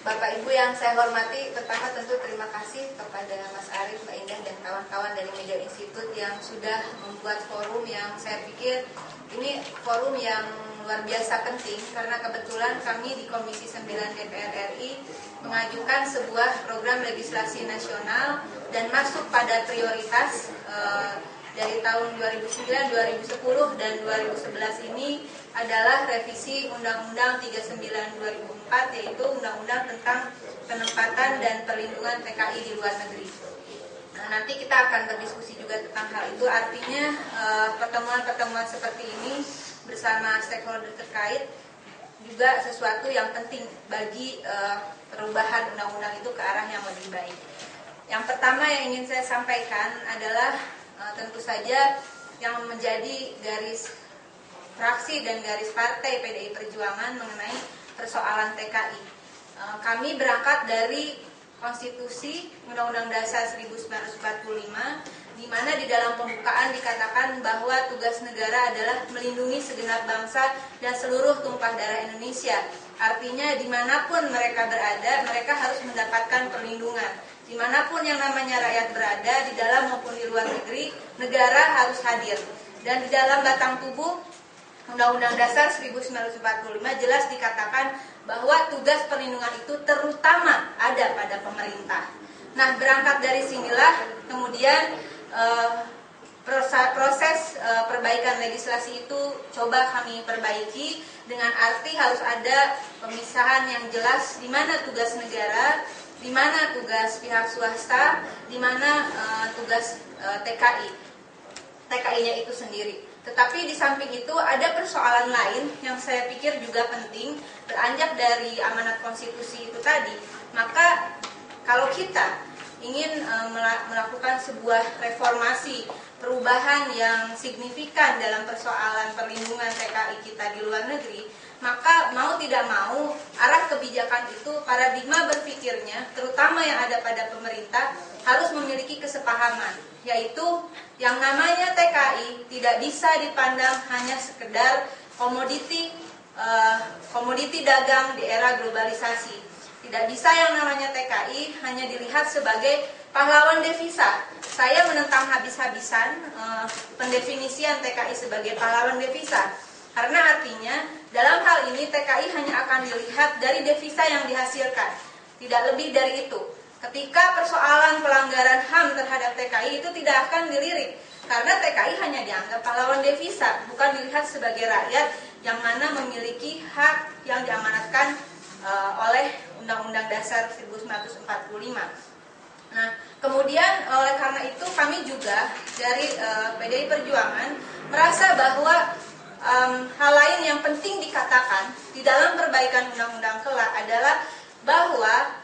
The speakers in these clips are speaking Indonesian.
Bapak Ibu yang saya hormati, pertama tentu terima kasih kepada Mas Arief, Mbak Indah, dan kawan-kawan dari Media Institute yang sudah membuat forum yang saya pikir ini forum yang luar biasa penting, karena kebetulan kami di Komisi 9 DPR RI mengajukan sebuah program legislasi nasional dan masuk pada prioritas dari tahun 2009, 2010, dan 2011 ini adalah revisi Undang-Undang 39 2004, yaitu Undang-Undang tentang penempatan dan perlindungan TKI di luar negeri. Nah, nanti kita akan berdiskusi juga tentang hal itu. Artinya pertemuan-pertemuan seperti ini bersama stakeholder terkait juga sesuatu yang penting bagi perubahan undang-undang itu ke arah yang lebih baik. Yang pertama yang ingin saya sampaikan adalah tentu saja yang menjadi garis fraksi dan garis partai PDI Perjuangan mengenai persoalan TKI. Kami berangkat dari Konstitusi Undang-Undang Dasar 1945, di mana di dalam pembukaan dikatakan bahwa tugas negara adalah melindungi segenap bangsa dan seluruh tumpah darah Indonesia. Artinya dimanapun mereka berada, mereka harus mendapatkan perlindungan. Dimanapun yang namanya rakyat berada, di dalam maupun di luar negeri, negara harus hadir. Dan di dalam batang tubuh Undang-Undang Dasar 1945 jelas dikatakan bahwa tugas perlindungan itu terutama ada pada pemerintah. Nah, berangkat dari sinilah kemudian proses perbaikan legislasi itu coba kami perbaiki dengan arti harus ada pemisahan yang jelas di mana tugas negara, di mana tugas pihak swasta, di mana tugas TKI-nya itu sendiri. Tetapi di samping itu ada persoalan lain yang saya pikir juga penting, beranjak dari amanat konstitusi itu tadi. Maka kalau kita ingin melakukan sebuah reformasi, perubahan yang signifikan dalam persoalan perlindungan TKI kita di luar negeri, maka mau tidak mau arah kebijakan itu, paradigma berpikirnya, terutama yang ada pada pemerintah, harus memiliki kesepahaman, yaitu yang namanya TKI tidak bisa dipandang hanya sekedar komoditi dagang di era globalisasi. Tidak bisa yang namanya TKI hanya dilihat sebagai pahlawan devisa. Saya menentang habis-habisan pendefinisian TKI sebagai pahlawan devisa. Karena artinya dalam hal ini TKI hanya akan dilihat dari devisa yang dihasilkan, tidak lebih dari itu. Ketika persoalan pelanggaran HAM terhadap TKI itu tidak akan dilirik, karena TKI hanya dianggap pahlawan devisa, bukan dilihat sebagai rakyat yang mana memiliki hak yang diamanatkan oleh Undang-Undang Dasar 1945. Nah, kemudian oleh karena itu kami juga dari PDI Perjuangan merasa bahwa hal lain yang penting dikatakan di dalam perbaikan undang-undang kelak adalah bahwa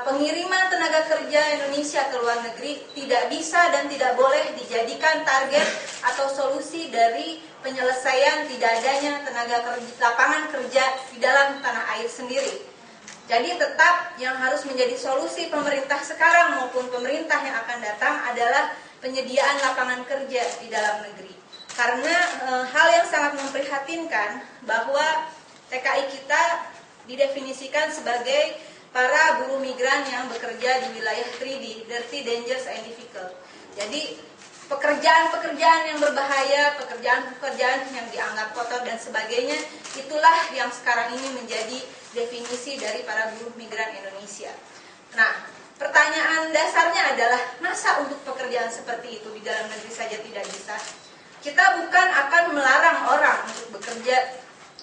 pengiriman tenaga kerja Indonesia ke luar negeri tidak bisa dan tidak boleh dijadikan target atau solusi dari penyelesaian tidak adanya lapangan kerja di dalam tanah air sendiri. Jadi tetap yang harus menjadi solusi pemerintah sekarang maupun pemerintah yang akan datang adalah penyediaan lapangan kerja di dalam negeri. Karena hal yang sangat memprihatinkan bahwa TKI kita didefinisikan sebagai para buruh migran yang bekerja di wilayah 3D, dirty, dangerous, and difficult. Jadi pekerjaan-pekerjaan yang berbahaya, pekerjaan-pekerjaan yang dianggap kotor dan sebagainya, itulah yang sekarang ini menjadi definisi dari para buruh migran Indonesia. Nah, pertanyaan dasarnya adalah, masa untuk pekerjaan seperti itu di dalam negeri saja tidak bisa? Kita bukan akan melarang orang untuk bekerja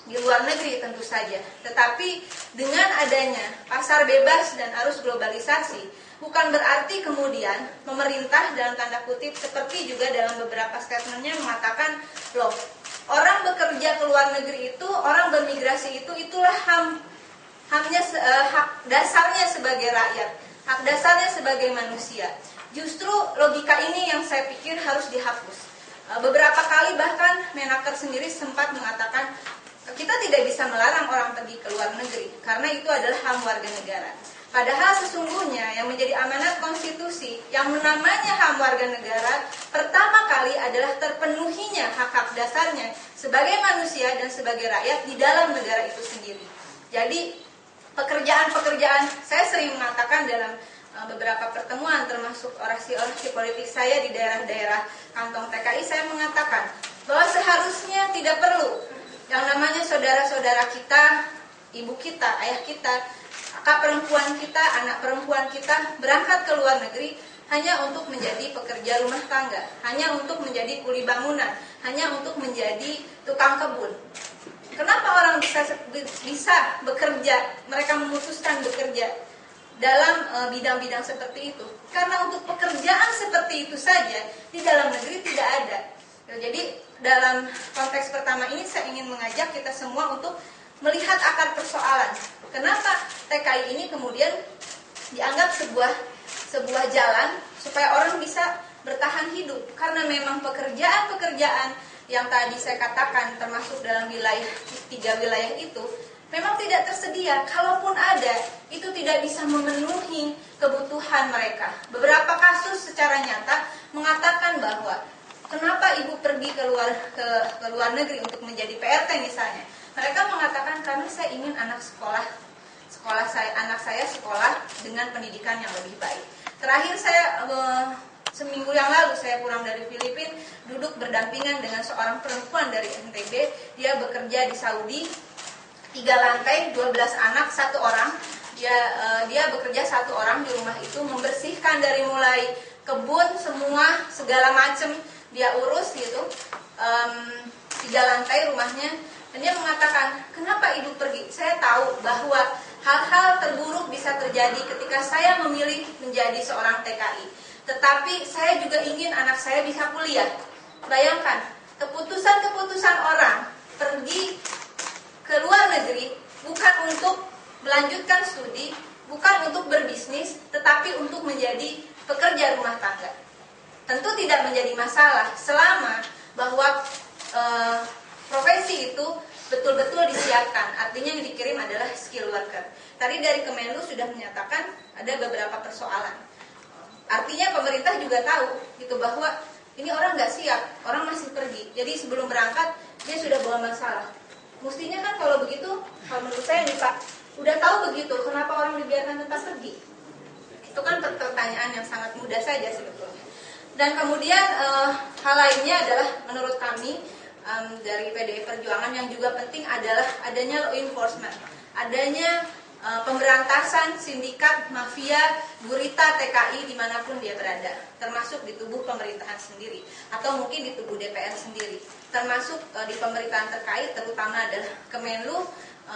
di luar negeri tentu saja, tetapi dengan adanya pasar bebas dan arus globalisasi bukan berarti kemudian pemerintah dalam tanda kutip seperti juga dalam beberapa statementnya mengatakan, loh, orang bekerja ke luar negeri itu, orang bermigrasi itu, itulah hak dasarnya sebagai rakyat, hak dasarnya sebagai manusia. Justru logika ini yang saya pikir harus dihapus. Beberapa kali bahkan Menaker sendiri sempat mengatakan kita tidak bisa melarang orang pergi ke luar negeri karena itu adalah hak warga negara. Padahal sesungguhnya yang menjadi amanat konstitusi yang namanya hak warga negara pertama kali adalah terpenuhinya hak-hak dasarnya sebagai manusia dan sebagai rakyat di dalam negara itu sendiri. Jadi pekerjaan-pekerjaan. Saya sering mengatakan dalam beberapa pertemuan, termasuk orasi-orasi politik saya di daerah-daerah kantong TKI, saya mengatakan bahwa seharusnya tidak perlu yang namanya saudara-saudara kita, ibu kita, ayah kita, kakak perempuan kita, anak perempuan kita berangkat ke luar negeri hanya untuk menjadi pekerja rumah tangga, hanya untuk menjadi kuli bangunan, hanya untuk menjadi tukang kebun. Kenapa orang bisa bekerja, mereka memutuskan bekerja dalam bidang-bidang seperti itu? Karena untuk pekerjaan seperti itu saja di dalam negeri tidak ada. Jadi dalam konteks pertama ini saya ingin mengajak kita semua untuk melihat akar persoalan. Kenapa TKI ini kemudian dianggap sebuah jalan supaya orang bisa bertahan hidup? Karena memang pekerjaan-pekerjaan yang tadi saya katakan termasuk dalam tiga wilayah itu memang tidak tersedia. Kalaupun ada, itu tidak bisa memenuhi kebutuhan mereka. Beberapa kasus secara nyata mengatakan bahwa kenapa ibu pergi ke luar negeri untuk menjadi PRT misalnya. Mereka mengatakan karena saya ingin anak saya sekolah dengan pendidikan yang lebih baik. Terakhir saya seminggu yang lalu saya pulang dari Filipina, duduk berdampingan dengan seorang perempuan dari NTB. Dia bekerja di Saudi, 3 lantai, 12 anak, 1 orang. Dia bekerja 1 orang di rumah itu, membersihkan dari mulai kebun semua segala macam dia urus gitu. 3 lantai rumahnya. Dan dia mengatakan, kenapa ibu pergi? Saya tahu bahwa hal-hal terburuk bisa terjadi ketika saya memilih menjadi seorang TKI. Tetapi saya juga ingin anak saya bisa kuliah. Bayangkan, keputusan-keputusan orang pergi ke luar negeri bukan untuk melanjutkan studi, bukan untuk berbisnis, tetapi untuk menjadi pekerja rumah tangga. Tentu tidak menjadi masalah selama bahwa profesi itu betul-betul disiapkan. Artinya yang dikirim adalah skill worker. Tadi dari Kemenlu sudah menyatakan ada beberapa persoalan. Artinya pemerintah juga tahu gitu bahwa ini orang nggak siap, orang masih pergi. Jadi sebelum berangkat dia sudah bawa masalah. Mestinya kan kalau begitu, kalau menurut saya nih Pak, udah tahu begitu, kenapa orang dibiarkan tetap pergi? Itu kan pertanyaan yang sangat mudah saja sebetulnya. Dan kemudian hal lainnya adalah menurut kami dari PDI Perjuangan yang juga penting adalah adanya law enforcement, adanya pemberantasan sindikat, mafia, gurita TKI dimanapun dia berada, termasuk di tubuh pemerintahan sendiri atau mungkin di tubuh DPR sendiri, termasuk di pemerintahan terkait, terutama adalah Kemenlu,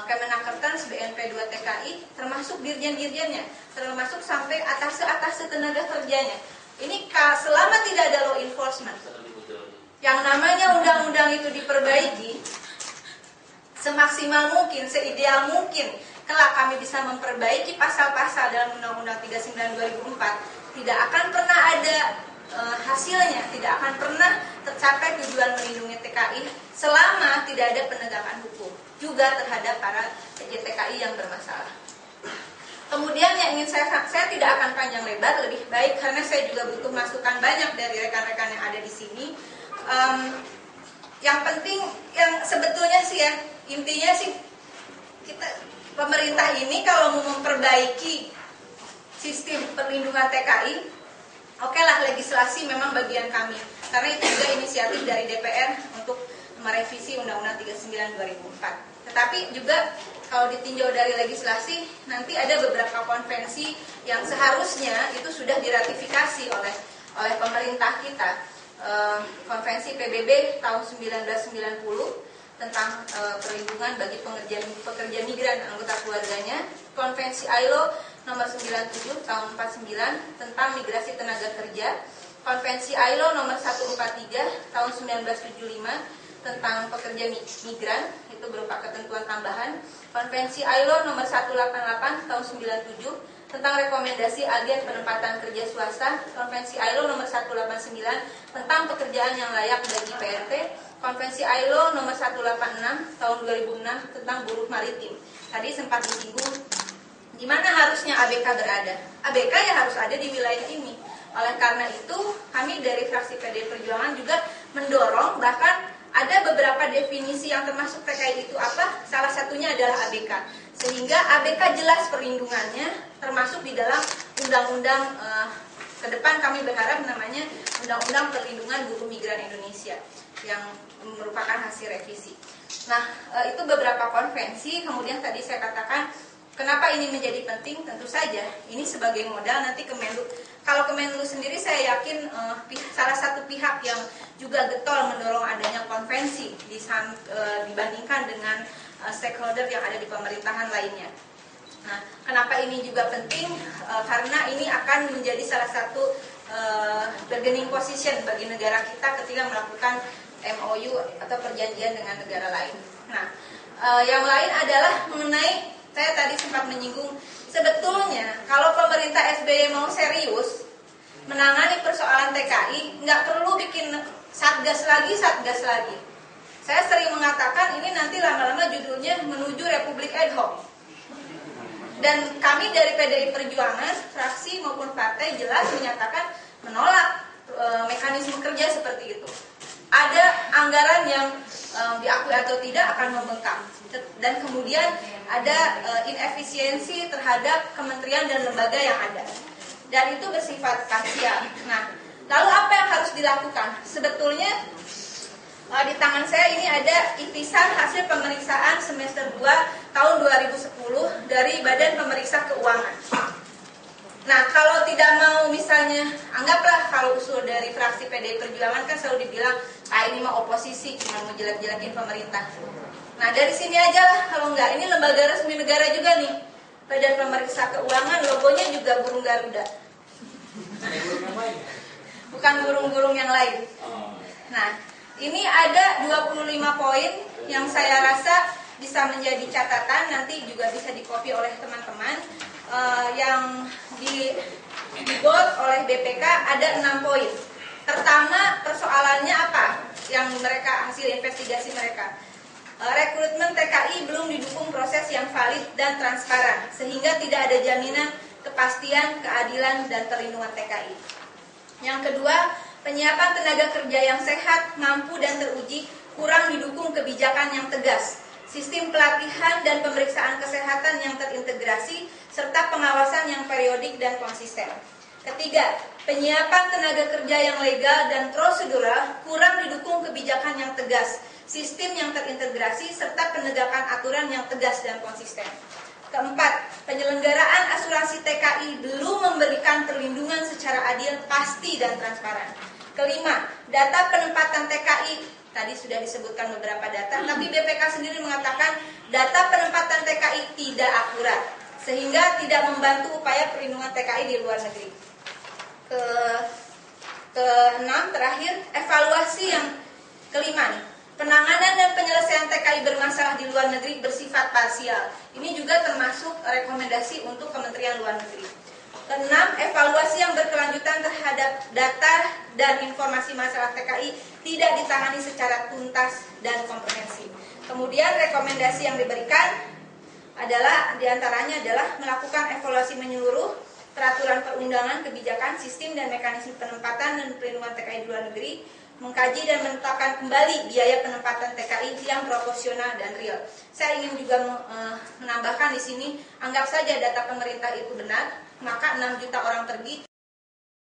Kemenakertas, BNP 2 TKI, termasuk dirjen-dirjennya, termasuk sampai atas tenaga kerjanya. Ini selama tidak ada law enforcement, yang namanya undang-undang itu diperbaiki semaksimal mungkin, seideal mungkin, kelak kami bisa memperbaiki pasal-pasal dalam Undang-Undang 39 2004, tidak akan pernah ada hasilnya, tidak akan pernah tercapai tujuan melindungi TKI selama tidak ada penegakan hukum juga terhadap para PJTKI yang bermasalah. Kemudian yang ingin saya tidak akan panjang lebar, lebih baik karena saya juga butuh masukan banyak dari rekan-rekan yang ada di sini. Yang penting, yang sebetulnya sih ya, intinya sih pemerintah ini kalau mau memperbaiki sistem perlindungan TKI, oke lah legislasi memang bagian kami, karena itu juga inisiatif dari DPR untuk merevisi Undang-Undang 39 2004. Tetapi juga kalau ditinjau dari legislasi, nanti ada beberapa konvensi yang seharusnya itu sudah diratifikasi oleh pemerintah kita. Konvensi PBB tahun 1990 tentang perlindungan bagi pekerja migran dan anggota keluarganya, Konvensi ILO nomor 97 tahun 49 tentang migrasi tenaga kerja, Konvensi ILO nomor 143 tahun 1975 tentang pekerja migran, itu berupa ketentuan tambahan, Konvensi ILO nomor 188 tahun 97 tentang rekomendasi agen penempatan kerja swasta, Konvensi ILO nomor 189 tentang pekerjaan yang layak bagi PRT, Konvensi ILO nomor 186 tahun 2006 tentang buruh maritim. Tadi sempat disinggung di mana harusnya ABK berada. ABK ya harus ada di wilayah ini. Oleh karena itu, kami dari fraksi PDI Perjuangan juga mendorong, bahkan ada beberapa definisi yang termasuk TKI itu apa? Salah satunya adalah ABK. sehingga ABK jelas perlindungannya, termasuk di dalam undang-undang ke depan kami berharap namanya Undang-Undang Perlindungan Buruh Migran Indonesia yang merupakan hasil revisi. Nah, itu beberapa konvensi. Kemudian tadi saya katakan kenapa ini menjadi penting. Tentu saja ini sebagai modal nanti Kemenlu. Kalau Kemenlu sendiri saya yakin salah satu pihak yang juga getol mendorong adanya konvensi dibandingkan dengan stakeholder yang ada di pemerintahan lainnya. Nah, kenapa ini juga penting? Karena ini akan menjadi salah satu bargaining position bagi negara kita ketika melakukan MOU atau perjanjian dengan negara lain. Nah, yang lain adalah mengenai, saya tadi sempat menyinggung, sebetulnya kalau pemerintah SBY mau serius menangani persoalan TKI, nggak perlu bikin satgas lagi. Saya sering mengatakan ini nanti lama-lama judulnya menuju Republik Ad Hoc. Dan kami dari PDI Perjuangan, fraksi maupun partai jelas menyatakan menolak mekanisme kerja seperti itu. Ada anggaran yang diakui atau tidak akan membengkak, dan kemudian ada inefisiensi terhadap kementerian dan lembaga yang ada, dan itu bersifat parsial. Nah, lalu apa yang harus dilakukan? Sebetulnya di tangan saya ini ada itisan hasil pemeriksaan semester 2 tahun 2010 dari Badan Pemeriksa Keuangan. Nah, kalau tidak mau misalnya, anggaplah kalau usul dari fraksi PDI Perjuangan kan selalu dibilang, ini mah oposisi, cuma mau jelek-jelekin pemerintah. Nah, dari sini aja lah, kalau enggak, ini lembaga resmi negara juga nih. Badan Pemeriksa Keuangan, logonya juga burung Garuda. Bukan burung-burung yang lain. Nah, ini ada 25 poin yang saya rasa bisa menjadi catatan, nanti juga bisa dikopi oleh teman-teman. Yang di bold oleh BPK ada 6 poin. Pertama, persoalannya apa? Yang mereka, hasil investigasi mereka, rekrutmen TKI belum didukung proses yang valid dan transparan, sehingga tidak ada jaminan kepastian, keadilan, dan perlindungan TKI. Yang kedua, penyiapan tenaga kerja yang sehat, mampu, dan teruji kurang didukung kebijakan yang tegas, sistem pelatihan dan pemeriksaan kesehatan yang terintegrasi, serta pengawasan yang periodik dan konsisten. Ketiga, penyiapan tenaga kerja yang legal dan prosedural kurang didukung kebijakan yang tegas, sistem yang terintegrasi, serta penegakan aturan yang tegas dan konsisten. Keempat, penyelenggaraan asuransi TKI belum memberikan perlindungan secara adil, pasti, dan transparan. Kelima, data penempatan TKI, tadi sudah disebutkan beberapa data, tapi BPK sendiri mengatakan data penempatan TKI tidak akurat, sehingga tidak membantu upaya perlindungan TKI di luar negeri. Keenam, terakhir, evaluasi yang kelima nih. Penanganan dan penyelesaian TKI bermasalah di luar negeri bersifat parsial. Ini juga termasuk rekomendasi untuk Kementerian Luar Negeri. Keenam, evaluasi yang berkelanjutan terhadap data dan informasi masalah TKI tidak ditangani secara tuntas dan komprehensif. Kemudian rekomendasi yang diberikan adalah, diantaranya adalah melakukan evaluasi menyeluruh peraturan perundangan, kebijakan, sistem, dan mekanisme penempatan dan perlindungan TKI di luar negeri, mengkaji dan menetapkan kembali biaya penempatan TKI yang proporsional dan real. Saya ingin juga menambahkan di sini, anggap saja data pemerintah itu benar, maka 6 juta orang pergi,